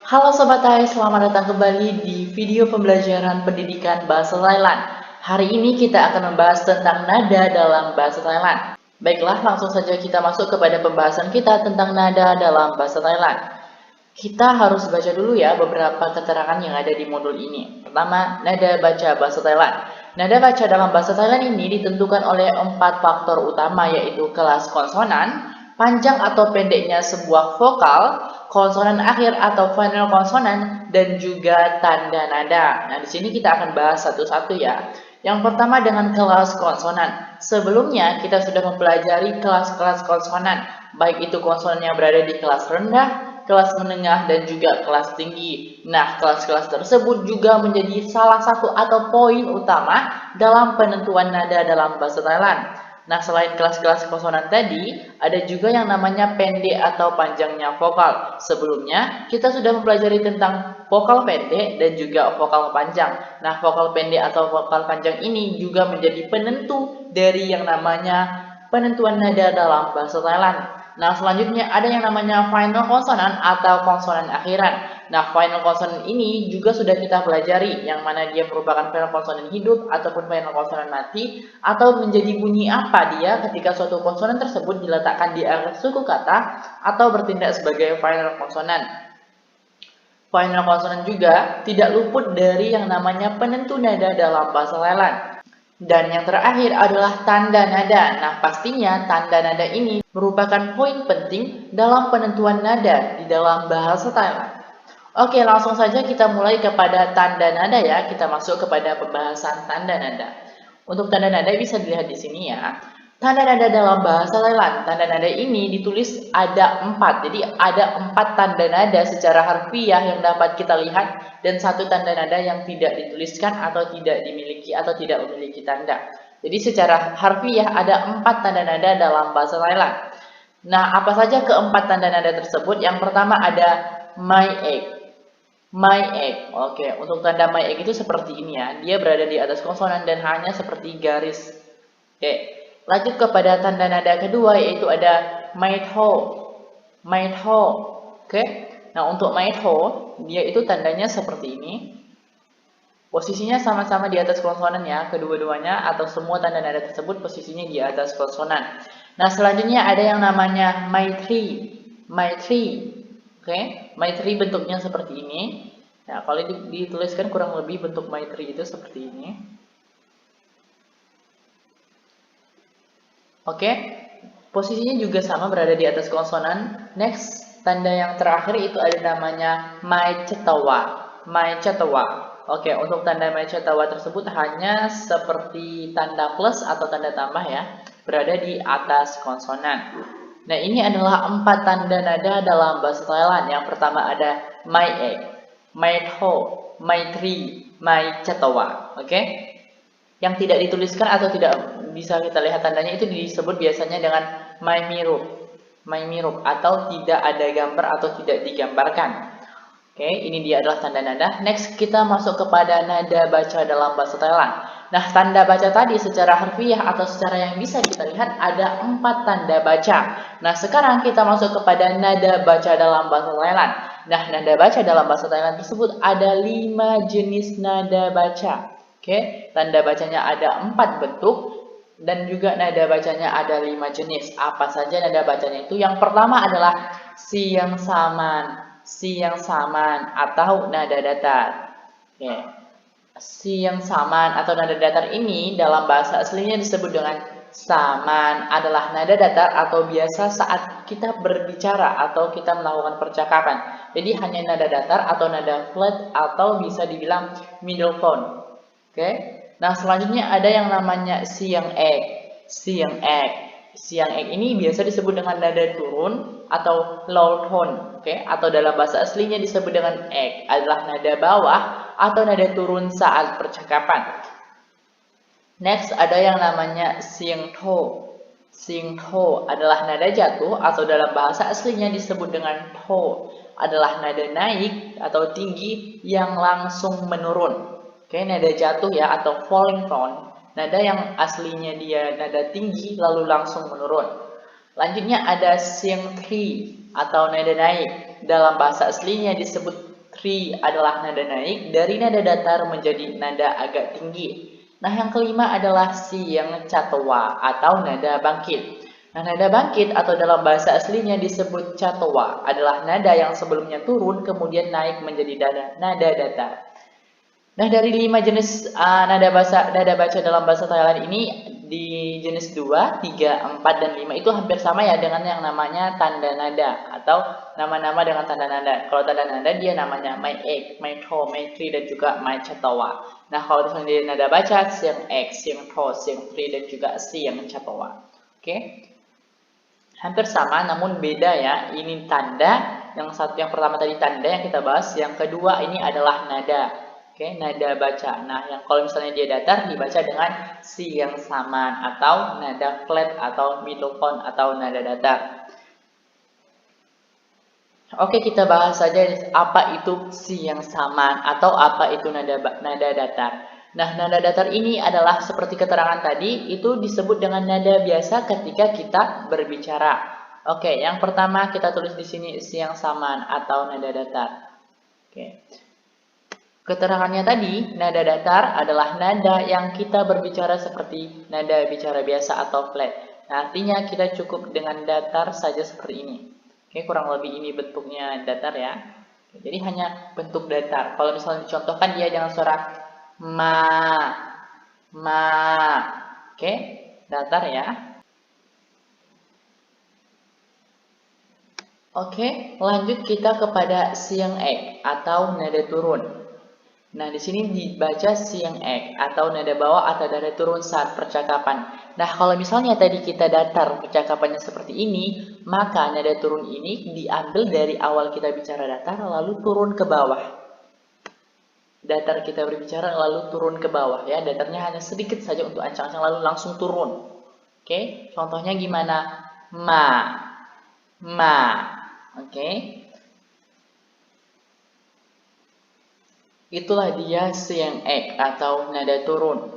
Halo Sobat Hai, selamat datang kembali di video pembelajaran pendidikan bahasa Thailand. Hari ini kita akan membahas tentang nada dalam bahasa Thailand. Baiklah, langsung saja kita masuk kepada pembahasan kita tentang nada dalam bahasa Thailand. Kita harus baca dulu ya beberapa keterangan yang ada di modul ini. Pertama, nada baca bahasa Thailand. Nada baca dalam bahasa Thailand ini ditentukan oleh 4 faktor utama, yaitu kelas konsonan, panjang atau pendeknya sebuah vokal, konsonan akhir atau final konsonan, dan juga tanda nada. Nah, di sini kita akan bahas satu-satu ya. Yang pertama dengan kelas konsonan. Sebelumnya kita sudah mempelajari kelas-kelas konsonan, baik itu konsonan yang berada di kelas rendah, kelas menengah, dan juga kelas tinggi. Nah, kelas-kelas tersebut juga menjadi salah satu atau poin utama dalam penentuan nada dalam bahasa Thailand. Nah, selain kelas-kelas konsonan tadi, ada juga yang namanya pendek atau panjangnya vokal. Sebelumnya, kita sudah mempelajari tentang vokal pendek dan juga vokal panjang. Nah, vokal pendek atau vokal panjang ini juga menjadi penentu dari yang namanya penentuan nada dalam bahasa Thailand. Nah, selanjutnya ada yang namanya final konsonan atau konsonan akhiran. Nah, final konsonan ini juga sudah kita pelajari, yang mana dia merupakan final konsonan hidup ataupun final konsonan mati, atau menjadi bunyi apa dia ketika suatu konsonan tersebut diletakkan di akhir suku kata atau bertindak sebagai final konsonan. Final konsonan juga tidak luput dari yang namanya penentu nada dalam bahasa Thailand. Dan yang terakhir adalah tanda nada. Nah, pastinya tanda nada ini merupakan poin penting dalam penentuan nada di dalam bahasa Thailand. Oke, langsung saja kita mulai kepada tanda nada ya. Kita masuk kepada pembahasan tanda nada. Untuk tanda nada bisa dilihat di sini ya. Tanda nada dalam bahasa Thailand. Tanda nada ini ditulis ada 4. Jadi ada 4 tanda nada secara harfiah yang dapat kita lihat, dan satu tanda nada yang tidak dituliskan atau tidak dimiliki atau tidak memiliki tanda. Jadi secara harfiah ada 4 tanda nada dalam bahasa Thailand. Nah, apa saja keempat tanda nada tersebut? Yang pertama ada my egg. My egg. Oke, untuk tanda my egg itu seperti ini ya. Dia berada di atas konsonan dan hanya seperti garis. Oke, lanjut kepada tanda nada kedua, yaitu ada maitho. Maitho. Oke. Nah, untuk maitho, dia itu tandanya seperti ini. Posisinya sama-sama di atas konsonan ya, kedua-duanya atau semua tanda nada tersebut posisinya di atas konsonan. Nah, selanjutnya ada yang namanya maitri. Maitri. Oke, maitri bentuknya seperti ini. Nah, kalau dituliskan kurang lebih bentuk maitri itu seperti ini. Oke, posisinya juga sama berada di atas konsonan. Next, tanda yang terakhir itu ada namanya maicetawa. Maicetawa. Oke, untuk tanda maicetawa tersebut hanya seperti tanda plus atau tanda tambah ya, berada di atas konsonan. Nah, ini adalah 4 tanda nada dalam bahasa Thailand. Yang pertama ada my egg, my ho, my tree, my cetawa. Oke? Yang tidak dituliskan atau tidak bisa kita lihat tandanya itu disebut biasanya dengan my mirup atau tidak ada gambar atau tidak digambarkan. Oke, ini dia adalah tanda nada. Next, kita masuk kepada nada baca dalam bahasa Thailand. Nah, tanda baca tadi secara harfiah atau secara yang bisa kita lihat ada 4 tanda baca. Nah, sekarang kita masuk kepada nada baca dalam bahasa Thailand. Nah, nada baca dalam bahasa Thailand tersebut ada 5 jenis nada baca. Oke, tanda bacanya ada 4 bentuk dan juga nada bacanya ada 5 jenis. Apa saja nada bacanya itu? Yang pertama adalah siang saman. Siang saman atau nada datar. Oke. Siang saman atau nada datar ini dalam bahasa aslinya disebut dengan saman, adalah nada datar atau biasa saat kita berbicara atau kita melakukan percakapan. Jadi hanya nada datar atau nada flat atau bisa dibilang middle tone. Oke. Nah, selanjutnya ada yang namanya siang egg. Siang egg. Siang egg ini biasa disebut dengan nada turun atau low tone, oke? Atau dalam bahasa aslinya disebut dengan egg, adalah nada bawah atau nada turun saat percakapan. Next ada yang namanya siang to. Siang to adalah nada jatuh atau dalam bahasa aslinya disebut dengan to, adalah nada naik atau tinggi yang langsung menurun. Oke, nada jatuh ya atau falling tone. Nada yang aslinya dia nada tinggi lalu langsung menurun. Lanjutnya ada siang tri atau nada naik. Dalam bahasa aslinya disebut 3 adalah nada naik dari nada datar menjadi nada agak tinggi. Nah, yang kelima adalah siang catowa atau nada bangkit. Nah, nada bangkit atau dalam bahasa aslinya disebut catowa adalah nada yang sebelumnya turun kemudian naik menjadi nada datar. Nah, dari 5 jenis nada baca dalam bahasa Thailand ini di jenis 2, 3, 4, dan 5 itu hampir sama ya dengan yang namanya tanda nada atau nama-nama dengan tanda nada. Kalau tanda nada dia namanya my ek, my tho, my tri, dan juga my chatawa. Nah, kalau misalnya dia nada baca siang ek, siang tho, siang tri, dan juga siang chatawa. Oke. Hampir sama namun beda ya. Ini tanda, yang pertama tadi tanda yang kita bahas, yang kedua ini adalah nada. Oke, nada baca. Nah, yang kalau misalnya dia datar dibaca dengan siang saman atau nada flat atau middle tone atau nada datar. Oke, kita bahas saja apa itu siang saman atau apa itu nada datar. Nah, nada datar ini adalah seperti keterangan tadi, itu disebut dengan nada biasa ketika kita berbicara. Oke, yang pertama kita tulis di sini siang saman atau nada datar. Oke. Keterangannya tadi, nada datar adalah nada yang kita berbicara seperti nada bicara biasa atau flat. Nah, artinya kita cukup dengan datar saja seperti ini. Oke, kurang lebih ini bentuknya datar ya. Jadi hanya bentuk datar. Kalau misalnya dicontohkan dia dengan suara ma. Oke, datar ya. Oke, lanjut kita kepada siang ek atau nada turun. Nah, di sini dibaca siang ek atau nada bawah atau nada turun saat percakapan. Nah, kalau misalnya tadi kita datar percakapannya seperti ini, maka nada turun ini diambil dari awal kita bicara datar lalu turun ke bawah. Datar kita berbicara lalu turun ke bawah ya. Datarnya hanya sedikit saja untuk ancang-ancang lalu langsung turun. Oke, contohnya gimana? Ma. Oke. Itulah dia siang ek atau nada turun.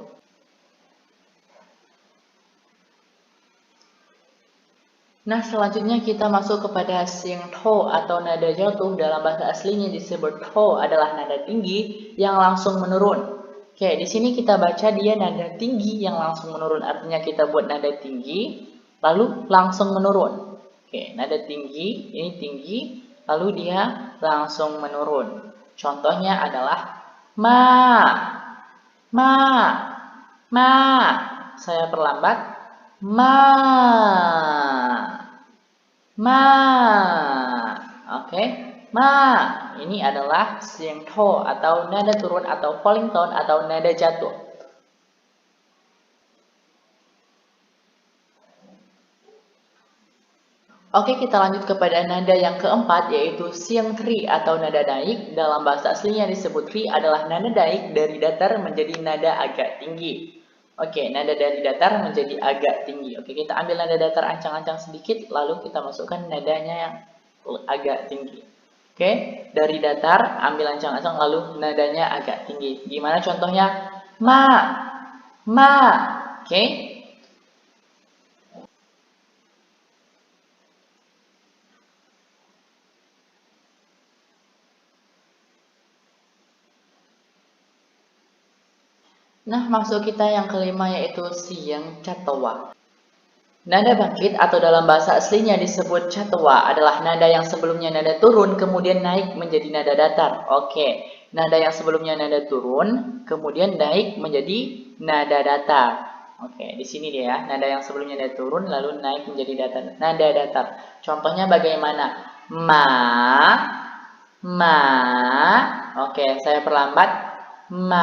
Nah, selanjutnya kita masuk kepada siang tho atau nada jatuh. Dalam bahasa aslinya disebut tho adalah nada tinggi yang langsung menurun. Oke, di sini kita baca dia nada tinggi yang langsung menurun. Artinya kita buat nada tinggi lalu langsung menurun. Oke, nada tinggi, ini tinggi, lalu dia langsung menurun. Contohnya adalah ma. Saya perlambat. Ma. Oke. Ma. Ini adalah siang tho atau nada turun atau falling tone atau nada jatuh. Oke, kita lanjut kepada nada yang keempat, yaitu siang tri atau nada naik. Dalam bahasa aslinya disebut tri adalah nada naik dari datar menjadi nada agak tinggi. Oke, nada dari datar menjadi agak tinggi. Oke, kita ambil nada datar ancang-ancang sedikit, lalu kita masukkan nadanya yang agak tinggi. Oke, dari datar ambil ancang-ancang, lalu nadanya agak tinggi. Gimana contohnya? Ma. Oke. Nah, masuk kita yang kelima yaitu siang catowa. Nada bangkit atau dalam bahasa aslinya disebut catowa adalah nada yang sebelumnya nada turun kemudian naik menjadi nada datar. Oke, nada yang sebelumnya nada turun kemudian naik menjadi nada datar. Oke, di sini dia ya, nada yang sebelumnya nada turun lalu naik menjadi nada datar. Contohnya bagaimana? Ma. Oke, saya perlambat. Ma.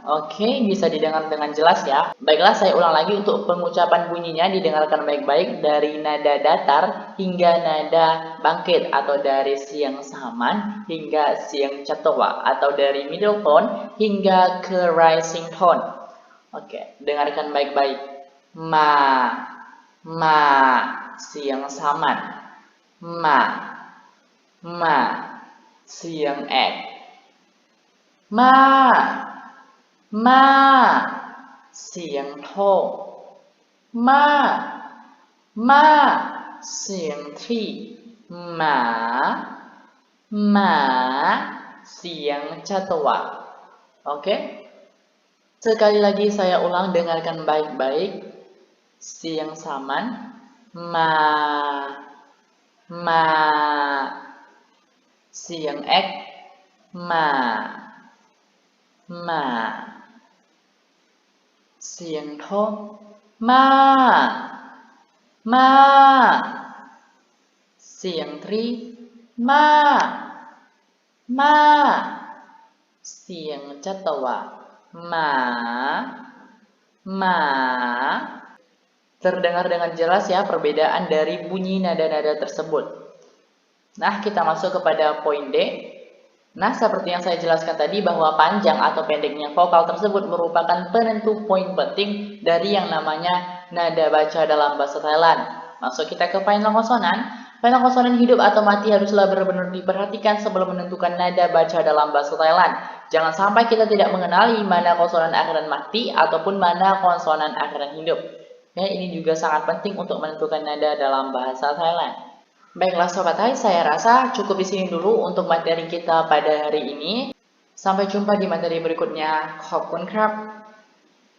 Oke, bisa didengar dengan jelas ya. Baiklah, saya ulang lagi untuk pengucapan bunyinya didengarkan baik-baik dari nada datar hingga nada bangkit atau dari siang saman hingga siang catowa atau dari middle tone hingga ke rising tone. Oke, dengarkan baik-baik. Ma, siang saman. Ma, siang ek. Ma, siang tho. Ma, siang tri. มาหมาเสียงชัตวะ Oke, sekali lagi saya ulang, dengarkan baik-baik. Siang saman, ma, siang ek, ma, siang tho, ma, siang tri, ma, siang catawa, ma. Terdengar dengan jelas ya perbedaan dari bunyi nada-nada tersebut. Nah, kita masuk kepada poin D. Nah, seperti yang saya jelaskan tadi bahwa panjang atau pendeknya vokal tersebut merupakan penentu poin penting dari yang namanya nada baca dalam bahasa Thailand. Masuk kita ke final konsonan. Final konsonan hidup atau mati haruslah benar-benar diperhatikan sebelum menentukan nada baca dalam bahasa Thailand. Jangan sampai kita tidak mengenali mana konsonan akhiran mati ataupun mana konsonan akhiran hidup. Ya, ini juga sangat penting untuk menentukan nada dalam bahasa Thailand. Baiklah Sobat Hai, saya rasa cukup di sini dulu untuk materi kita pada hari ini. Sampai jumpa di materi berikutnya. Khop kun krap.